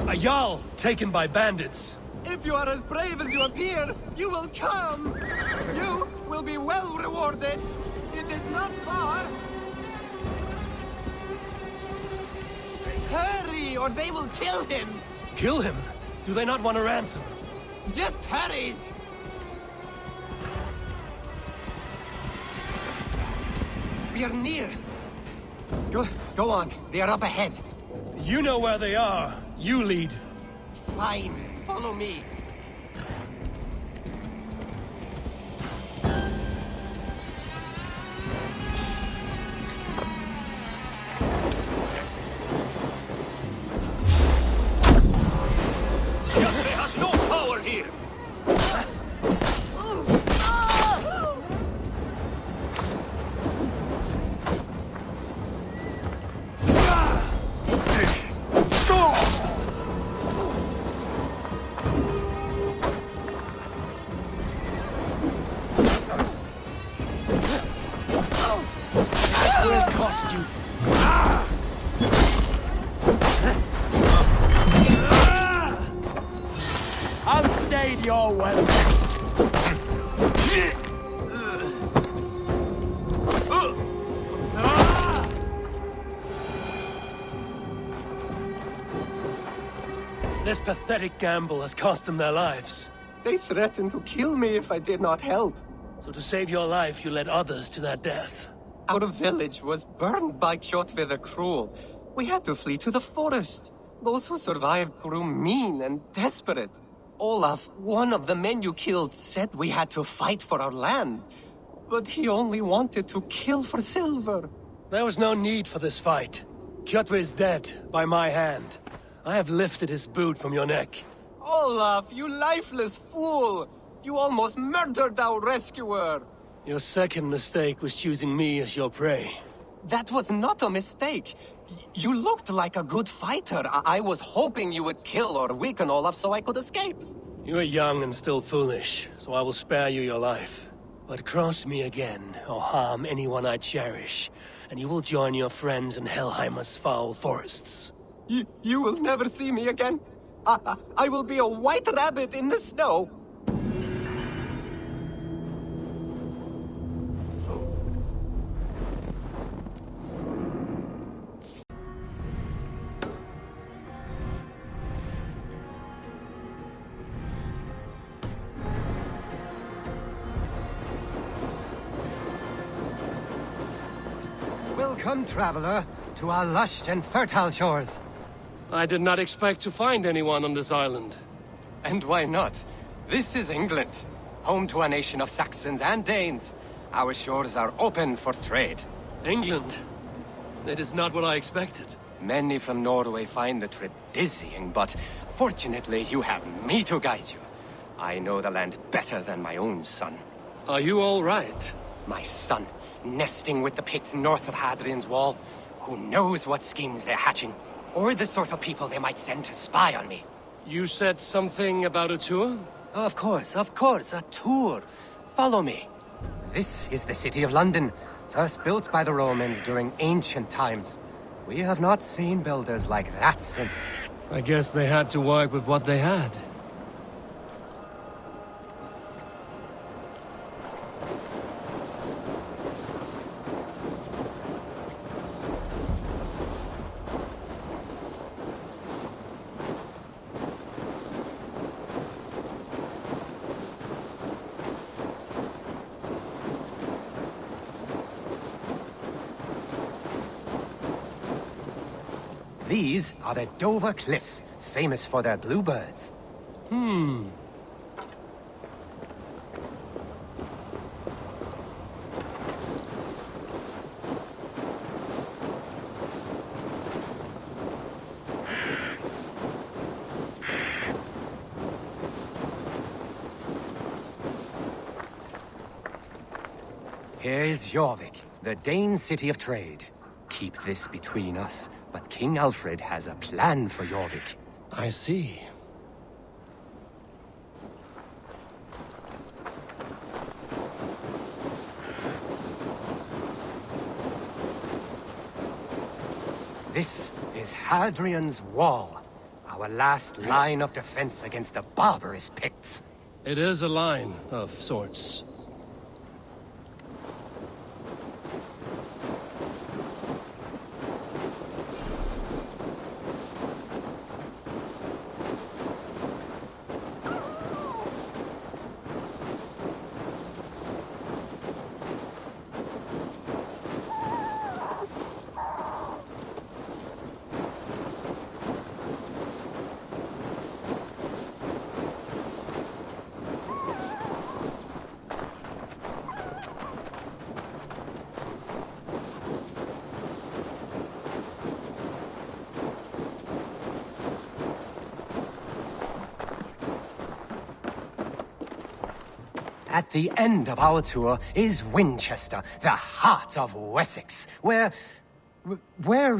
A Jarl taken by bandits. If you are as brave as you appear, you will come! You will be well rewarded! It is not far! Hurry, or they will kill him! Kill him? Do they not want a ransom? Just hurry! We are near. Go on. They are up ahead. You know where they are. You lead. Fine. Follow me. Yatre has no power here. This pathetic gamble has cost them their lives. They threatened to kill me if I did not help. So to save your life, you led others to their death. Our village was burned by Kjotve the Cruel. We had to flee to the forest. Those who survived grew mean and desperate. Olaf, one of the men you killed, said we had to fight for our land. But he only wanted to kill for silver. There was no need for this fight. Kjotve is dead, by my hand. I have lifted his boot from your neck. Olaf, you lifeless fool! You almost murdered our rescuer! Your second mistake was choosing me as your prey. That was not a mistake. You looked like a good fighter. I was hoping you would kill or weaken Olaf so I could escape. You are young and still foolish, so I will spare you your life. But cross me again, or harm anyone I cherish, and you will join your friends in Helheimer's foul forests. You will never see me again. I will be a white rabbit in the snow. Welcome, traveler, to our lush and fertile shores. I did not expect to find anyone on this island. And why not? This is England, home to a nation of Saxons and Danes. Our shores are open for trade. England? That is not what I expected. Many from Norway find the trip dizzying, but fortunately you have me to guide you. I know the land better than my own son. Are you all right? My son, nesting with the Picts north of Hadrian's Wall. Who knows what schemes they're hatching? Or the sort of people they might send to spy on me. You said something about a tour? Of course, a tour. Follow me. This is the city of London, first built by the Romans during ancient times. We have not seen builders like that since. I guess they had to work with what they had. These are the Dover Cliffs, famous for their bluebirds. Here is Jorvik, the Dane city of trade. Keep this between us, but King Alfred has a plan for Jorvik. I see. This is Hadrian's Wall, a Our last line of defense against the barbarous Picts. It is a line of sorts. At the end of our tour is Winchester, the heart of Wessex, where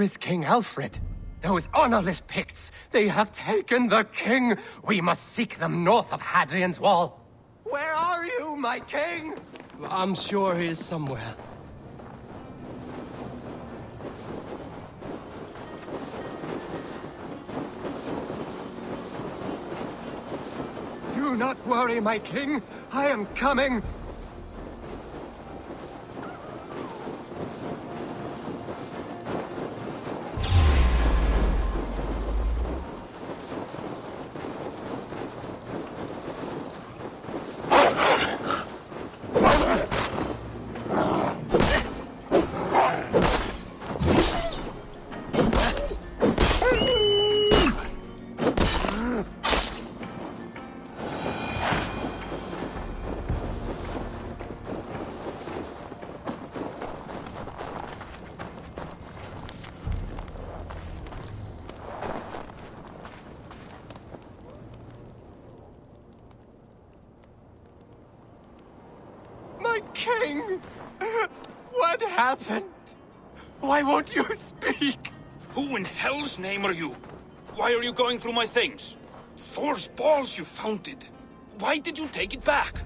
is King Alfred? Those honorless Picts, they have taken the king! We must seek them north of Hadrian's Wall! Where are you, my king? I'm sure he is somewhere. Do not worry, my king. I am coming. King! What happened? Why won't you speak? Who in hell's name are you? Why are you going through my things? Thor's balls, you found it. Why did you take it back?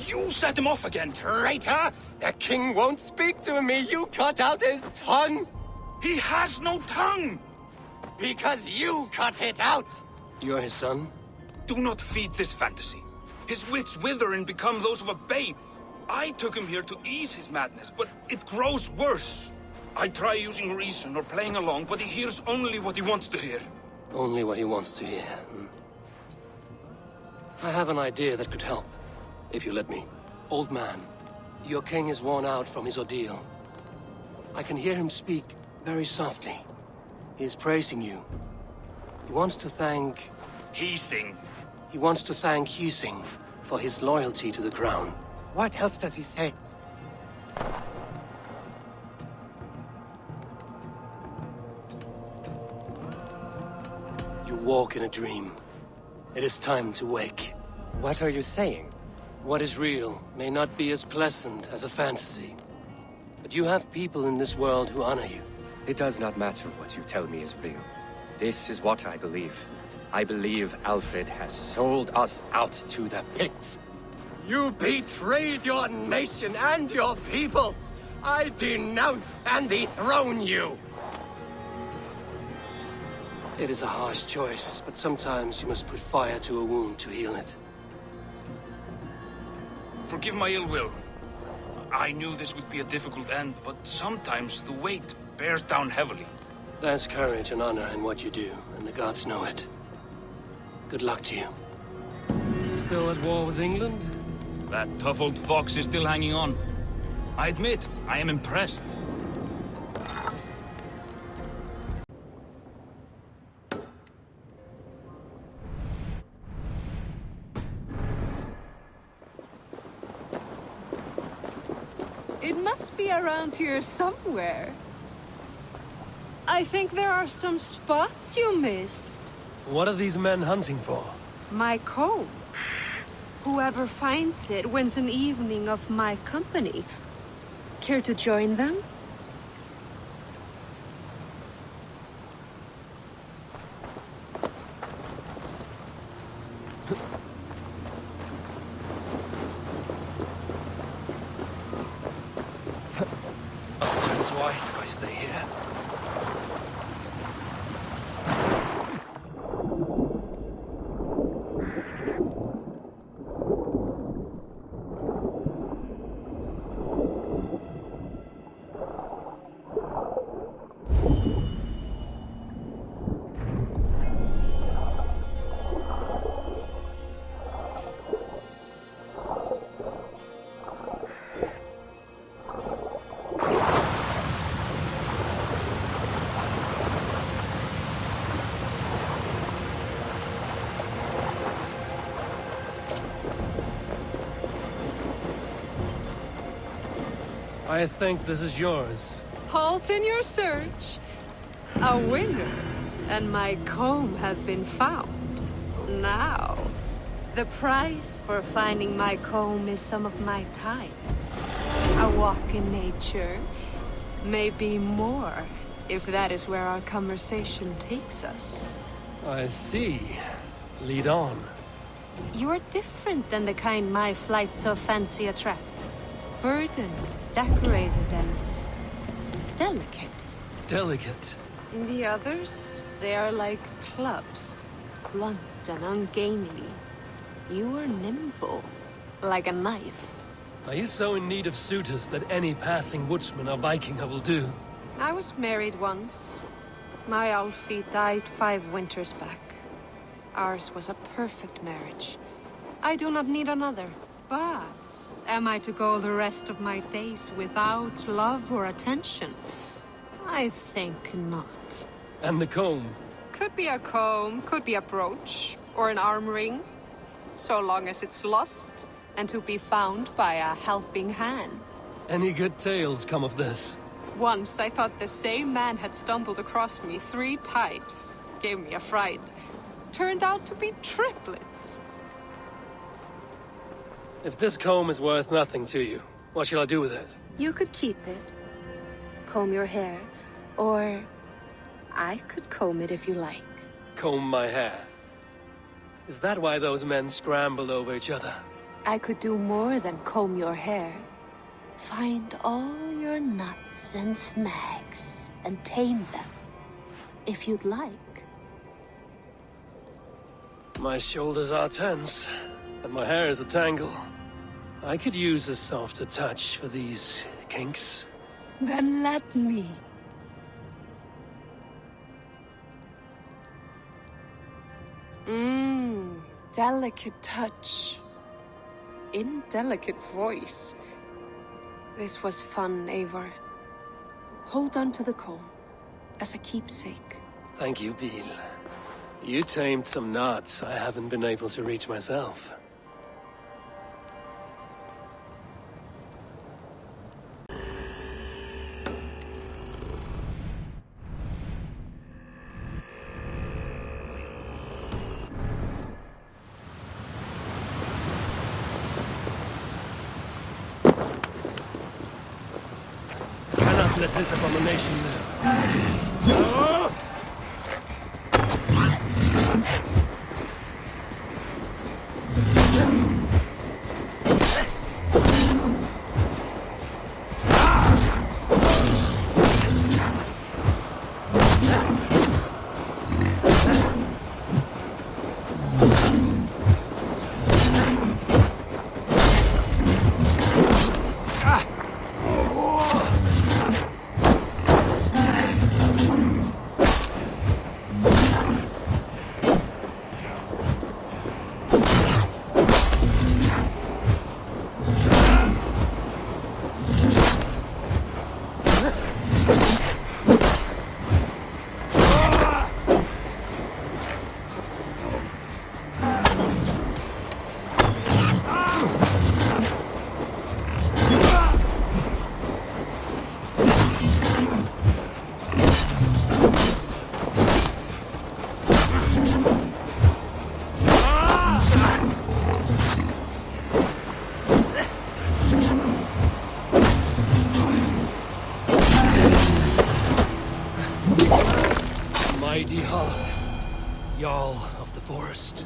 You set him off again. Traitor! The king won't speak to me. You cut out his tongue. He has no tongue! Because you cut it out. You're his son? Do not feed this fantasy. His wits wither and become those of a babe. I took him here to ease his madness, but it grows worse. I try using reason or playing along, but he hears only what he wants to hear. Only what he wants to hear. I have an idea that could help, if you let me. Old man, your king is worn out from his ordeal. I can hear him speak very softly. He is praising you. He wants to thank... Heesing. He wants to thank Heesing for his loyalty to the crown. What else does he say? You walk in a dream. It is time to wake. What are you saying? What is real may not be as pleasant as a fantasy. But you have people in this world who honor you. It does not matter what you tell me is real. This is what I believe. I believe Alfred has sold us out to the Picts. You betrayed your nation and your people! I denounce and dethrone you! It is a harsh choice, but sometimes you must put fire to a wound to heal it. Forgive my ill will. I knew this would be a difficult end, but sometimes the weight bears down heavily. There's courage and honor in what you do, and the gods know it. Good luck to you. Still at war with England? That tough old fox is still hanging on. I admit, I am impressed. It must be around here somewhere. I think there are some spots you missed. What are these men hunting for? My comb. Whoever finds it wins an evening of my company. Care to join them? It's wise if I stay here. I think this is yours. Halt in your search. A winner and my comb have been found. Now, the price for finding my comb is some of my time. A walk in nature, maybe more, if that is where our conversation takes us. I see. Lead on. You're different than the kind my flights so fancy attract. Burdened, decorated, and delicate. Delicate. The others, they are like clubs, blunt and ungainly. You are nimble, like a knife. Are you so in need of suitors that any passing woodsman or Vikinger will do? I was married once. My Alfie died 5 winters back. Ours was a perfect marriage. I do not need another. But am I to go the rest of my days without love or attention? I think not. And the comb? Could be a comb, could be a brooch, or an arm ring. So long as it's lost, and to be found by a helping hand. Any good tales come of this? Once I thought the same man had stumbled across me 3 times. Gave me a fright. Turned out to be triplets. If this comb is worth nothing to you, what shall I do with it? You could keep it. Comb your hair. Or I could comb it if you like. Comb my hair. Is that why those men scrambled over each other? I could do more than comb your hair. Find all your nuts and snags and tame them, if you'd like. My shoulders are tense, and my hair is a tangle. I could use a softer touch for these kinks. Then let me. Delicate touch. Indelicate voice. This was fun, Eivor. Hold on to the comb, as a keepsake. Thank you, Bill. You tamed some knots I haven't been able to reach myself. Let this abomination live. Mighty heart, Jarl of the Forest.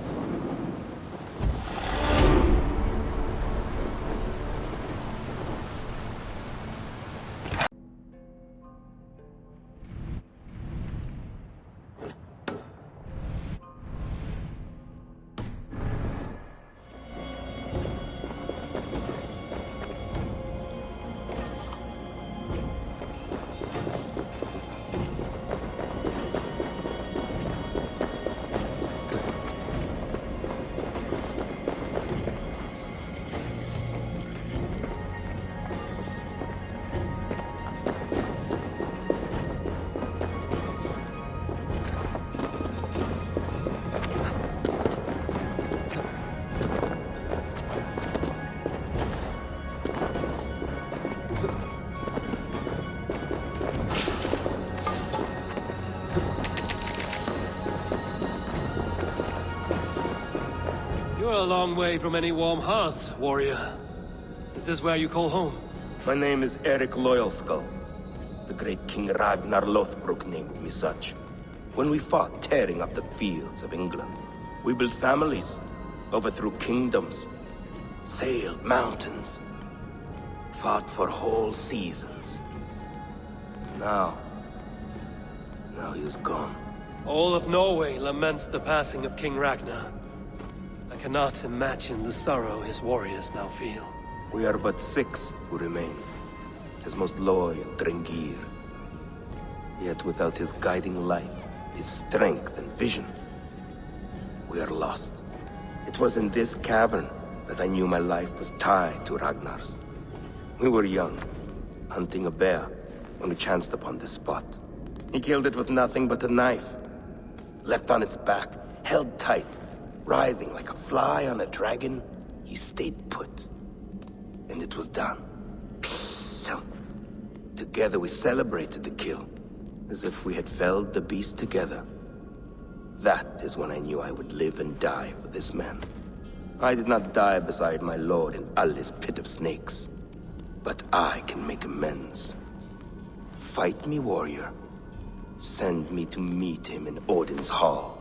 a long way from any warm hearth, warrior. Is this where you call home? My name is Erik Loyalskull. The great King Ragnar Lothbrok named me such. When we fought tearing up the fields of England, we built families, overthrew kingdoms, sailed mountains, fought for whole seasons. Now he is gone. All of Norway laments the passing of King Ragnar. I cannot imagine the sorrow his warriors now feel. We are but 6 who remain. His most loyal Drengr. Yet without his guiding light, his strength and vision, we are lost. It was in this cavern that I knew my life was tied to Ragnar's. We were young, hunting a bear, when we chanced upon this spot. He killed it with nothing but a knife. Leapt on its back, held tight, writhing like a fly on a dragon. He stayed put. And it was done. Together we celebrated the kill, as if we had felled the beast together. That is when I knew I would live and die for this man. I did not die beside my lord in Ali's pit of snakes. But I can make amends. Fight me, warrior. Send me to meet him in Odin's hall.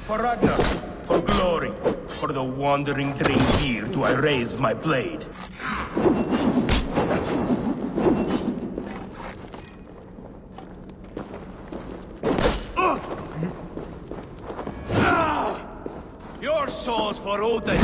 For Ragnar, for glory, for the wandering Drengr do I raise my blade. Your souls for Odin!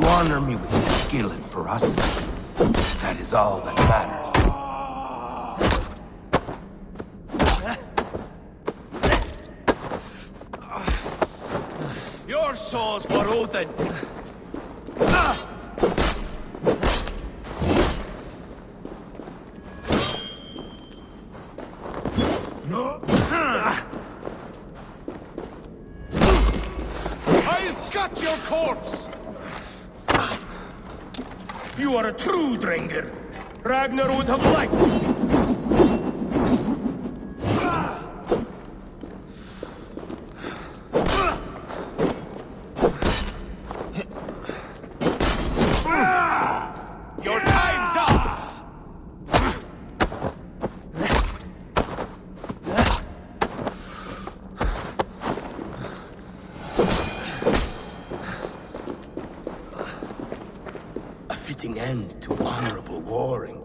Honor me with your skill and ferocity. That is all that matters. Your souls for Odin! I'll cut your corpse! You are a true Drengr. Ragnar would have liked you. Your time's up! End to honorable warring.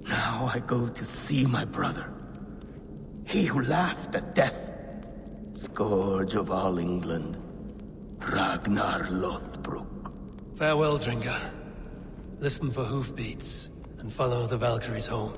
Now I go to see my brother. He who laughed at death. Scourge of all England. Ragnar Lothbrok. Farewell, Drengr. Listen for hoofbeats and follow the Valkyries home.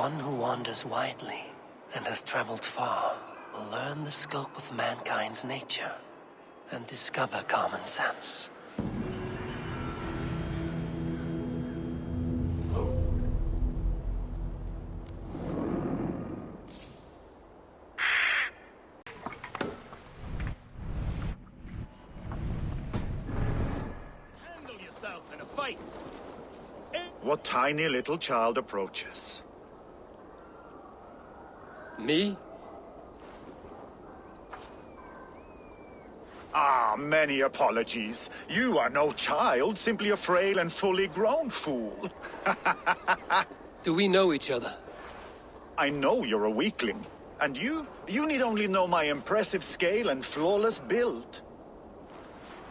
one who wanders widely and has traveled far will learn the scope of mankind's nature and discover common sense. Handle yourself in a fight. What tiny little child approaches? Me? Ah, many apologies. You are no child, simply a frail and fully grown fool. Do we know each other? I know you're a weakling. And you need only know my impressive scale and flawless build.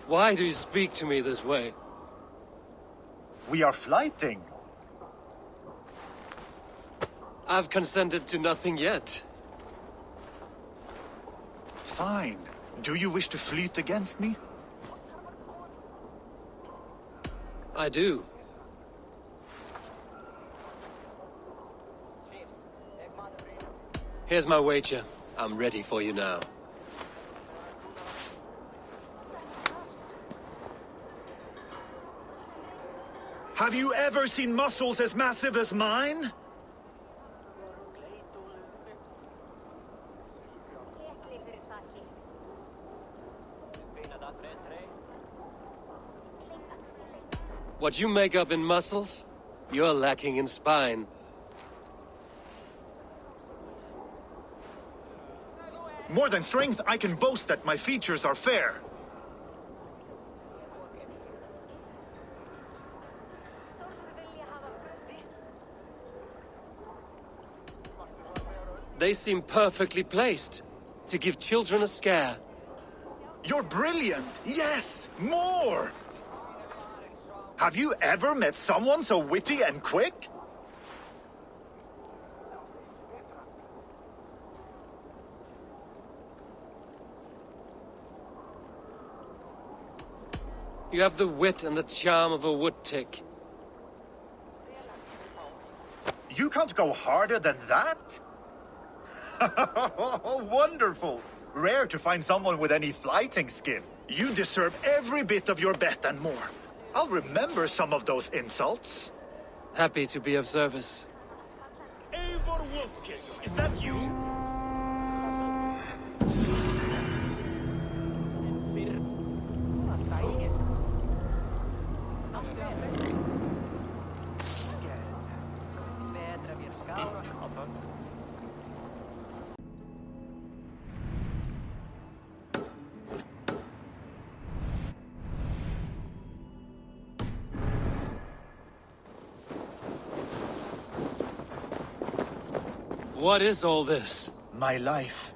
Why do you speak to me this way? We are flyting. I've consented to nothing yet. Fine. Do you wish to fleet against me? I do. Here's my wager. I'm ready for you now. Have you ever seen muscles as massive as mine? What you make up in muscles, you're lacking in spine. More than strength, I can boast that my features are fair. They seem perfectly placed to give children a scare. You're brilliant! Yes! More! Have you ever met someone so witty and quick? You have the wit and the charm of a wood-tick. You can't go harder than that? Wonderful! Rare to find someone with any flyting skill. You deserve every bit of your bet and more. I'll remember some of those insults. Happy to be of service. Eivor Wolfking, is that you? What is all this? My life.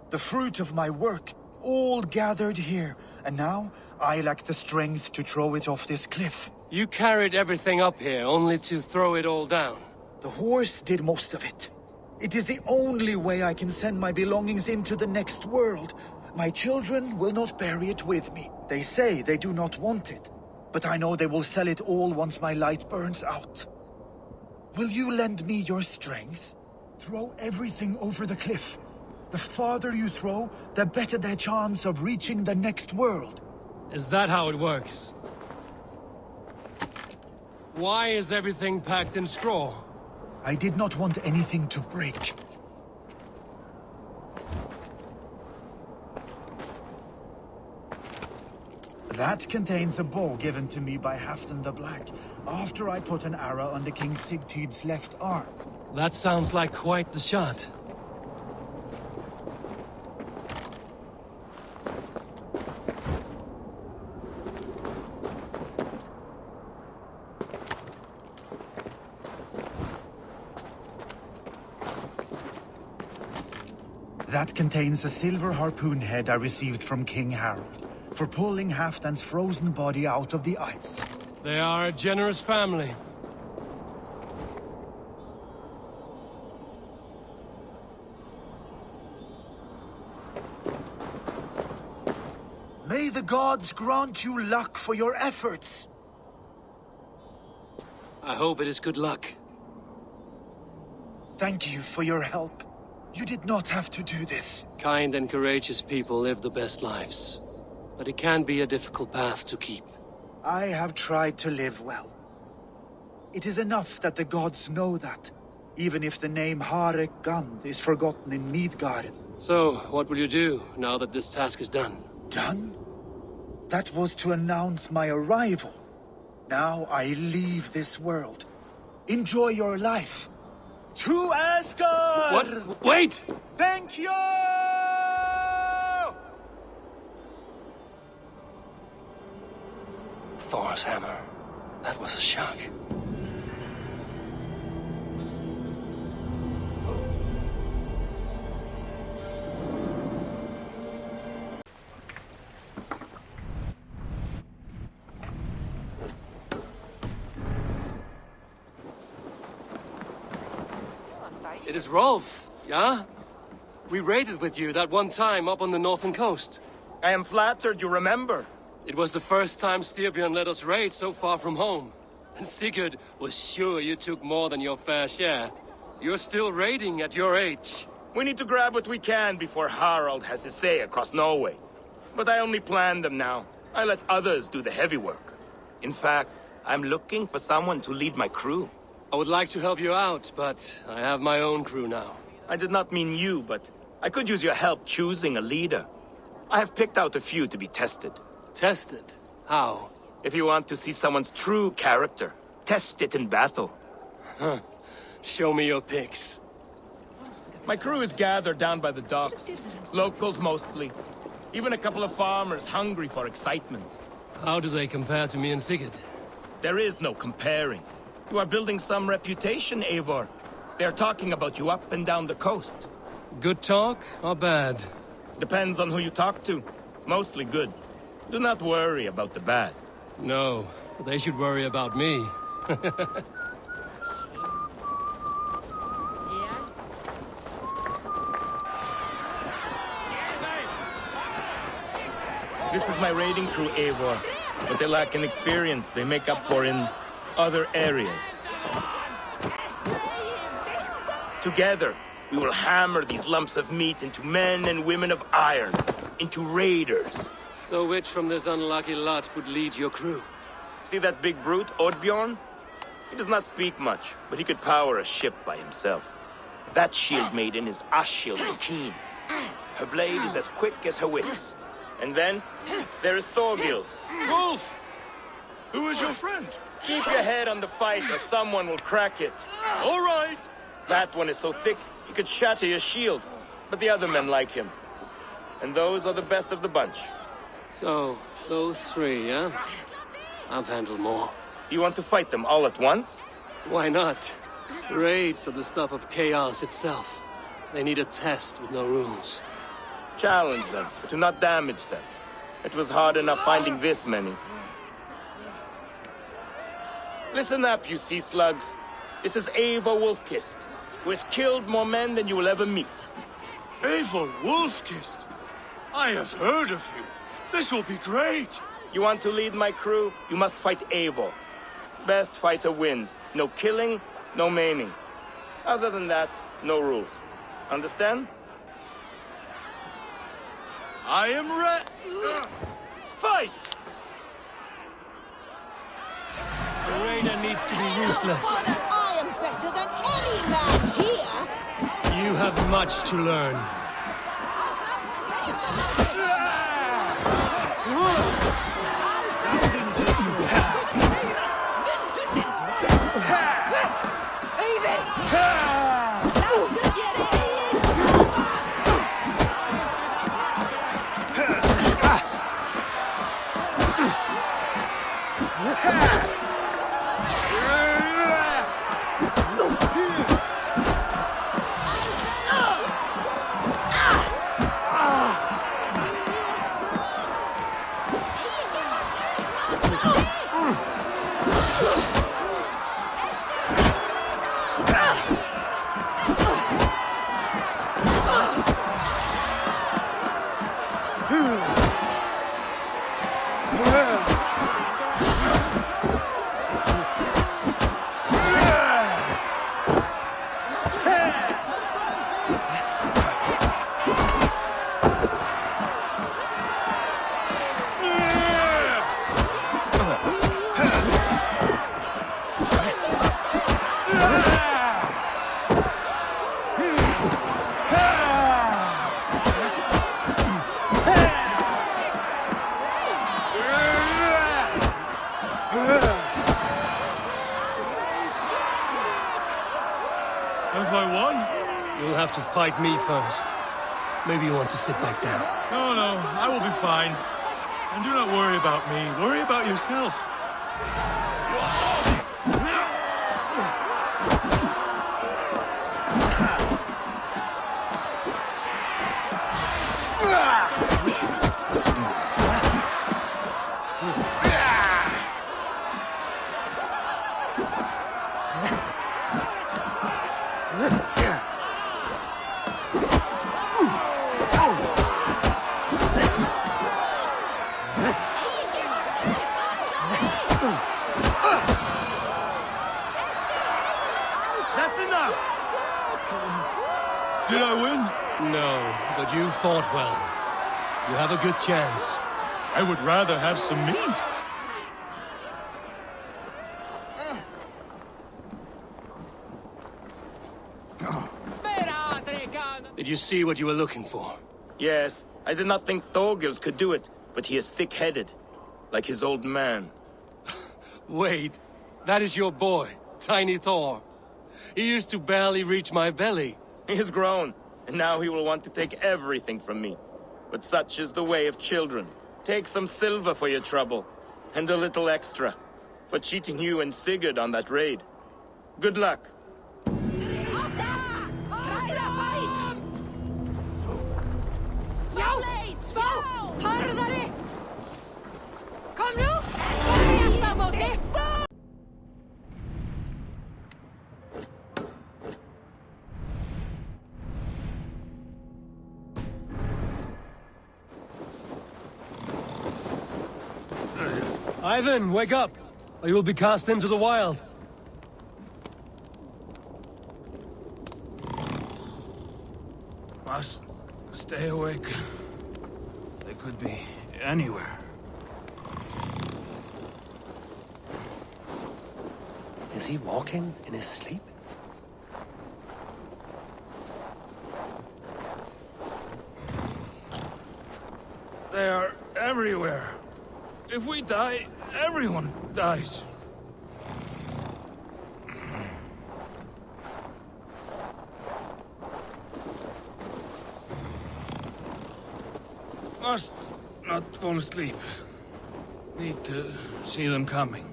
The fruit of my work, all gathered here. And now, I lack the strength to throw it off this cliff. You carried everything up here only to throw it all down. The horse did most of it. It is the only way I can send my belongings into the next world. My children will not bury it with me. They say they do not want it. But I know they will sell it all once my light burns out. Will you lend me your strength? Throw everything over the cliff. The farther you throw, the better their chance of reaching the next world. Is that how it works? Why is everything packed in straw? I did not want anything to break. That contains a bow given to me by Halfdan the Black, after I put an arrow under King Sigtyd's left arm. That sounds like quite the shot. That contains a silver harpoon head I received from King Harald, for pulling Halfdan's frozen body out of the ice. They are a generous family. May the gods grant you luck for your efforts. I hope it is good luck. Thank you for your help. You did not have to do this. Kind and courageous people live the best lives. But it can be a difficult path to keep. I have tried to live well. It is enough that the gods know that, even if the name Harek Gand is forgotten in Midgard. So, what will you do now that this task is done? Done? That was to announce my arrival. Now I leave this world. Enjoy your life. To Asgard! What? Wait! Thank you! Thor's hammer. That was a shock. It is Rolf, yeah? We raided with you that one time up on the northern coast. I am flattered you remember. It was the first time Styrbjörn let us raid so far from home. And Sigurd was sure you took more than your fair share. You're still raiding at your age. We need to grab what we can before Harald has his say across Norway. But I only plan them now. I let others do the heavy work. In fact, I'm looking for someone to lead my crew. I would like to help you out, but I have my own crew now. I did not mean you, but I could use your help choosing a leader. I have picked out a few to be tested. Tested? How? If you want to see someone's true character, test it in battle. Huh. Show me your picks. My crew is gathered down by the docks. Locals mostly. Even a couple of farmers hungry for excitement. How do they compare to me and Sigurd? There is no comparing. You are building some reputation, Eivor. They are talking about you up and down the coast. Good talk or bad? Depends on who you talk to. Mostly good. Do not worry about the bad. No, they should worry about me. This is my raiding crew, Eivor. What they lack in experience, they make up for in other areas. Together, we will hammer these lumps of meat into men and women of iron, into raiders. So which from this unlucky lot would lead your crew? See that big brute, Oddbjorn? He does not speak much, but he could power a ship by himself. That shield maiden is Ashild the Keen. Her blade is as quick as her wits. And then, there is Thorgils. Rolf! Who is your friend? Keep your head on the fight or someone will crack it. All right! That one is so thick, he could shatter your shield. But the other men like him. And those are the best of the bunch. So, those three, yeah? I've handled more. You want to fight them all at once? Why not? Raids are the stuff of chaos itself. They need a test with no rules. Challenge them, but do not damage them. It was hard enough finding this many. Listen up, you sea slugs. This is Eivor Wolfkist, who has killed more men than you will ever meet. Eivor Wolfkist! I have heard of you. This will be great! You want to lead my crew? You must fight Eivor. Best fighter wins. No killing, no maiming. Other than that, no rules. Understand? I am ready. Fight! The raider needs to be ruthless. I am better than any man here! You have much to learn. If I won? You'll have to fight me first. Maybe you want to sit back down. No, I will be fine. And do not worry about me. Worry about yourself. Did I win? No, but you fought well. You have a good chance. I would rather have some meat. Did you see what you were looking for? Yes, I did not think Thorgils could do it, but he is thick-headed, like his old man. Wait, that is your boy, Tiny Thor. He used to barely reach my belly. He has grown, and now he will want to take everything from me. But such is the way of children. Take some silver for your trouble, and a little extra, for cheating you and Sigurd on that raid. Good luck. Kom nu! Berjast á móti! Ivan, wake up, or you will be cast into the wild. Must stay awake. They could be anywhere. Is he walking in his sleep? They are everywhere. If we die, everyone dies. Must not fall asleep. Need to see them coming.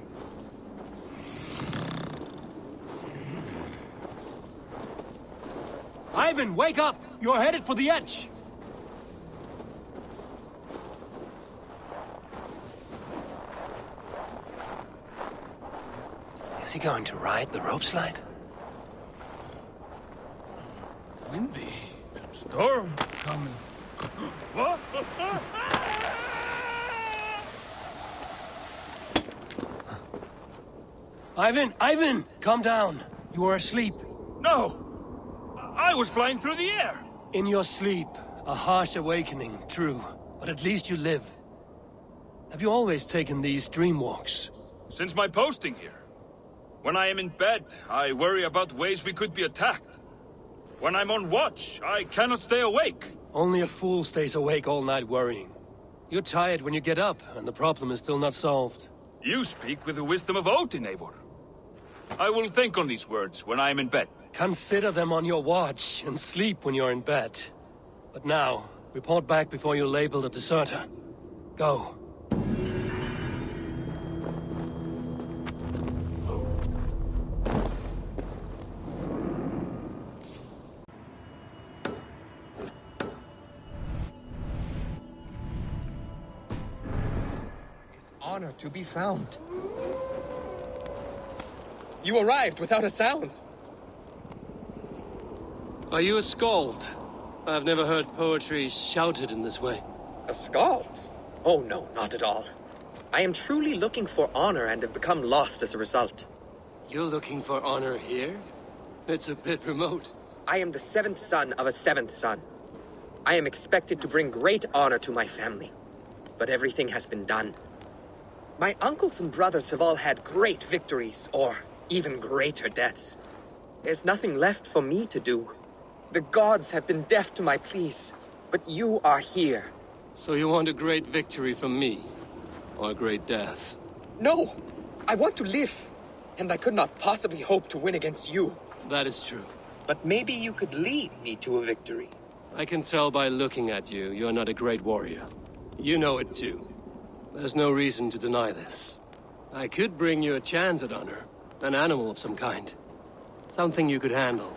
Ivan, wake up! You're headed for the edge! Is he going to ride the rope slide? Windy. Storm coming. What? Ivan! Calm down. You are asleep. No! I was flying through the air! In your sleep, a harsh awakening, true. But at least you live. Have you always taken these dream walks? Since my posting here. When I am in bed, I worry about ways we could be attacked. When I'm on watch, I cannot stay awake. Only a fool stays awake all night worrying. You're tired when you get up, and the problem is still not solved. You speak with the wisdom of Odin, Eivor. I will think on these words when I am in bed. Consider them on your watch, and sleep when you're in bed. But now, report back before you're labeled a deserter. Go. Honor to be found. You arrived without a sound. Are you a skald? I've never heard poetry shouted in this way. A skald? Oh no, not at all. I am truly looking for honor and have become lost as a result. You're looking for honor here? It's a bit remote. I am the seventh son of a seventh son. I am expected to bring great honor to my family. But everything has been done. My uncles and brothers have all had great victories, or even greater deaths. There's nothing left for me to do. The gods have been deaf to my pleas, but you are here. So you want a great victory from me? Or a great death? No! I want to live, and I could not possibly hope to win against you. That is true. But maybe you could lead me to a victory. I can tell by looking at you, you're not a great warrior. You know it too. There's no reason to deny this. I could bring you a chance at honor. An animal of some kind. Something you could handle.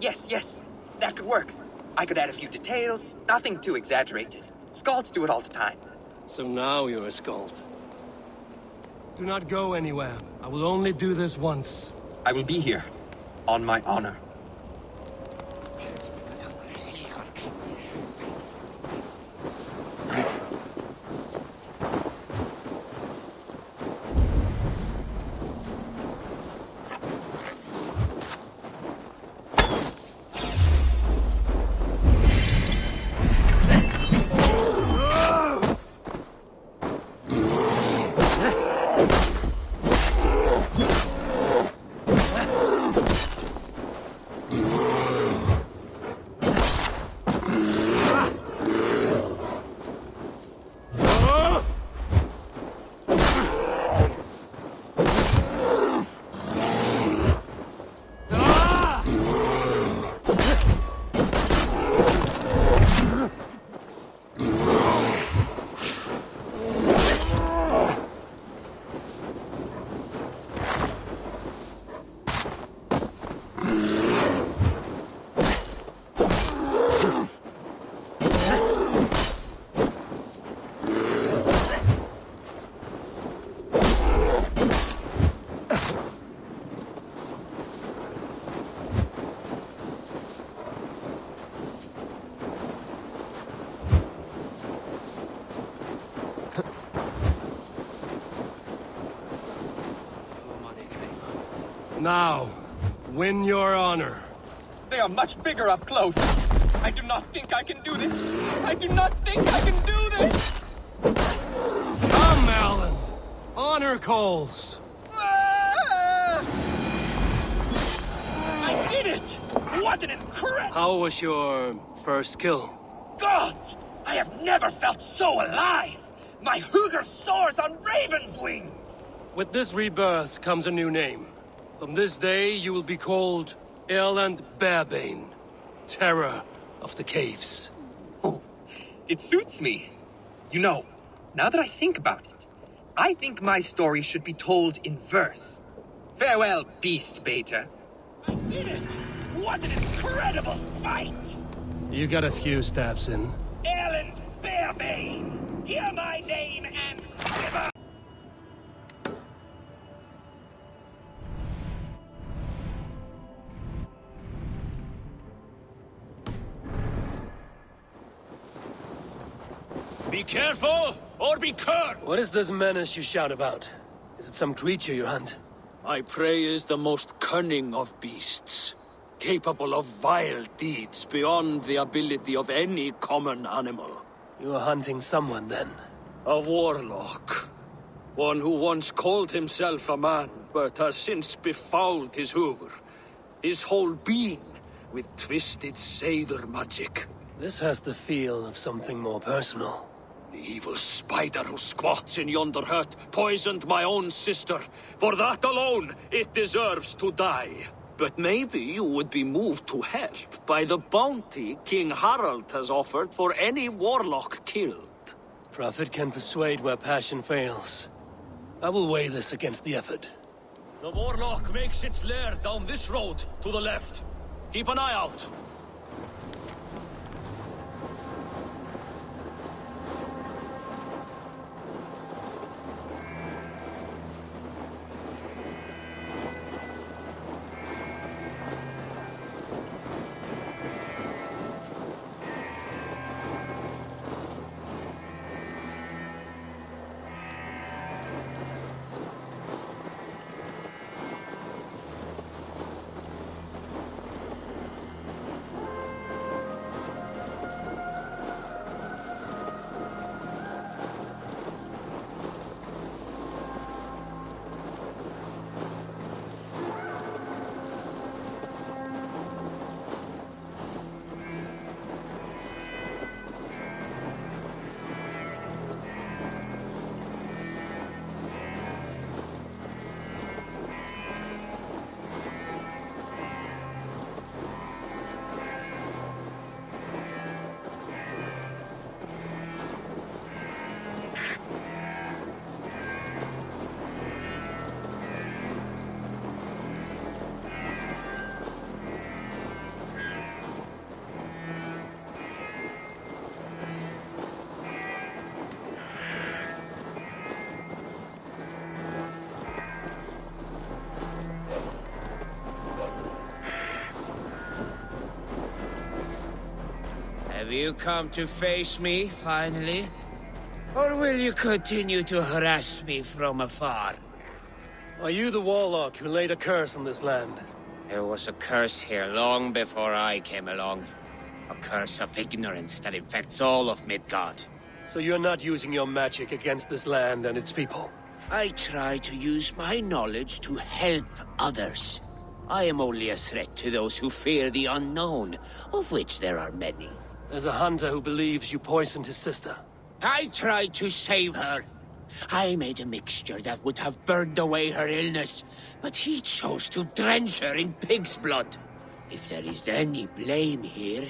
Yes. That could work. I could add a few details, nothing too exaggerated. Skalds do it all the time. So now you're a Skald. Do not go anywhere. I will only do this once. I will be here. On my honor. Now, win your honor. They are much bigger up close. I do not think I can do this. I do not think I can do this! Come, Alan. Honor calls. Ah! I did it! What an incredible... How was your first kill? Gods! I have never felt so alive! My hugger soars on raven's wings! With this rebirth comes a new name. From this day, you will be called Erland Barebane, Terror of the Caves. Oh, it suits me. You know, now that I think about it, I think my story should be told in verse. Farewell, beast baiter. I did it! What an incredible fight! You got a few stabs in. Erland Barebane! Hear my name and quiver! Be careful, or be cursed! What is this menace you shout about? Is it some creature you hunt? My prey is the most cunning of beasts, capable of vile deeds beyond the ability of any common animal. You are hunting someone, then? A warlock. One who once called himself a man, but has since befouled his hugger, his whole being, with twisted Seidr magic. This has the feel of something more personal. The evil spider who squats in yonder hut poisoned my own sister. For that alone, it deserves to die. But maybe you would be moved to help by the bounty King Harald has offered for any warlock killed. Profit can persuade where passion fails. I will weigh this against the effort. The warlock makes its lair down this road to the left. Keep an eye out. Have you come to face me, finally? Or will you continue to harass me from afar? Are you the Warlock who laid a curse on this land? There was a curse here long before I came along. A curse of ignorance that infects all of Midgard. So you're not using your magic against this land and its people? I try to use my knowledge to help others. I am only a threat to those who fear the unknown, of which there are many. There's a hunter who believes you poisoned his sister. I tried to save her. I made a mixture that would have burned away her illness, but he chose to drench her in pig's blood. If there is any blame here,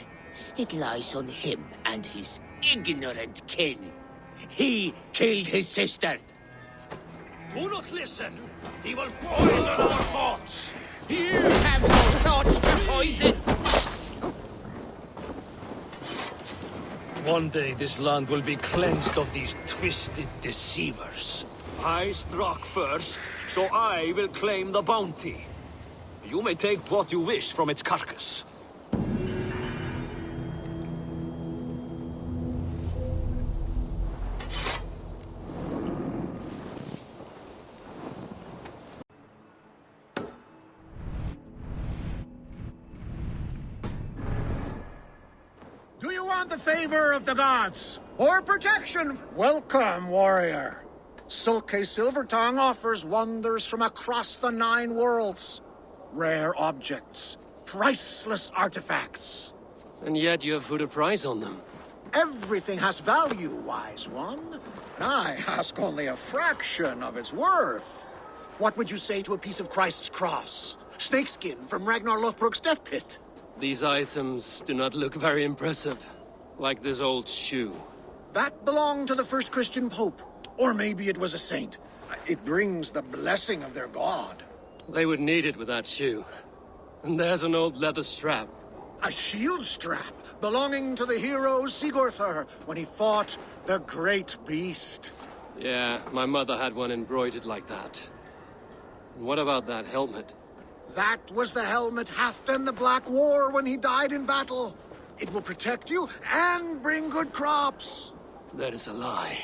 it lies on him and his ignorant kin. He killed his sister. Do not listen! He will poison our thoughts! You have no thoughts to poison! One day this land will be cleansed of these twisted deceivers. I struck first, so I will claim the bounty. You may take what you wish from its carcass. Do you want the favor of the gods? Or protection? Welcome, warrior. Sulke Silvertongue offers wonders from across the 9 worlds. Rare objects, priceless artifacts. And yet you have put a price on them. Everything has value, wise one. And I ask only a fraction of its worth. What would you say to a piece of Christ's cross? Snakeskin from Ragnar Lothbrok's death pit? These items do not look very impressive. Like this old shoe. That belonged to the first Christian pope. Or maybe it was a saint. It brings the blessing of their god. They would need it with that shoe. And there's an old leather strap. A shield strap belonging to the hero Sigurður when he fought the great beast. Yeah, my mother had one embroidered like that. And what about that helmet? That was the helmet Halfdan the Black wore when he died in battle. It will protect you and bring good crops. That is a lie.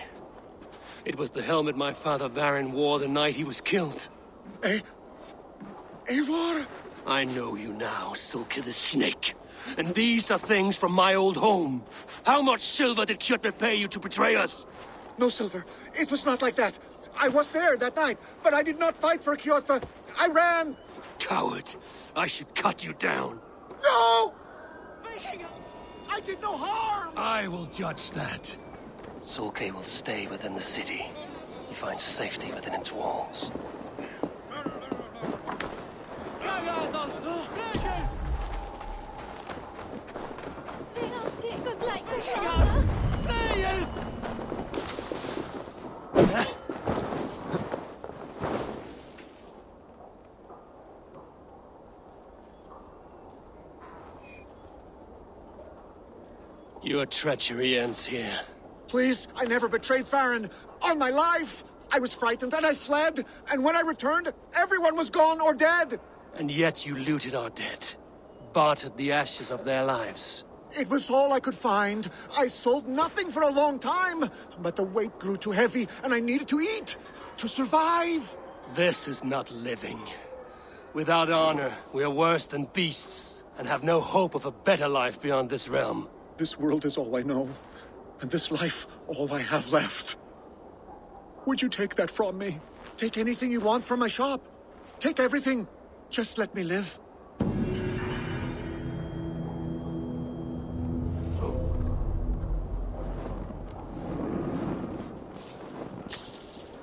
It was the helmet my father Baron wore the night he was killed. Eivor? I know you now, Sulke the Snake. And these are things from my old home. How much silver did Kjotve pay you to betray us? No silver. It was not like that. I was there that night, but I did not fight for Kjotve. I ran. Coward. I should cut you down. No! I did no harm! I will judge that. Sulke will stay within the city. He finds safety within its walls. Your treachery ends here. Please, I never betrayed Farron. On my life! I was frightened and I fled, and when I returned, everyone was gone or dead! And yet you looted our dead. Bartered the ashes of their lives. It was all I could find. I sold nothing for a long time, but the weight grew too heavy and I needed to eat, to survive. This is not living. Without honor, we are worse than beasts, and have no hope of a better life beyond this realm. This world is all I know, and this life all I have left. Would you take that from me? Take anything you want from my shop. Take everything. Just let me live.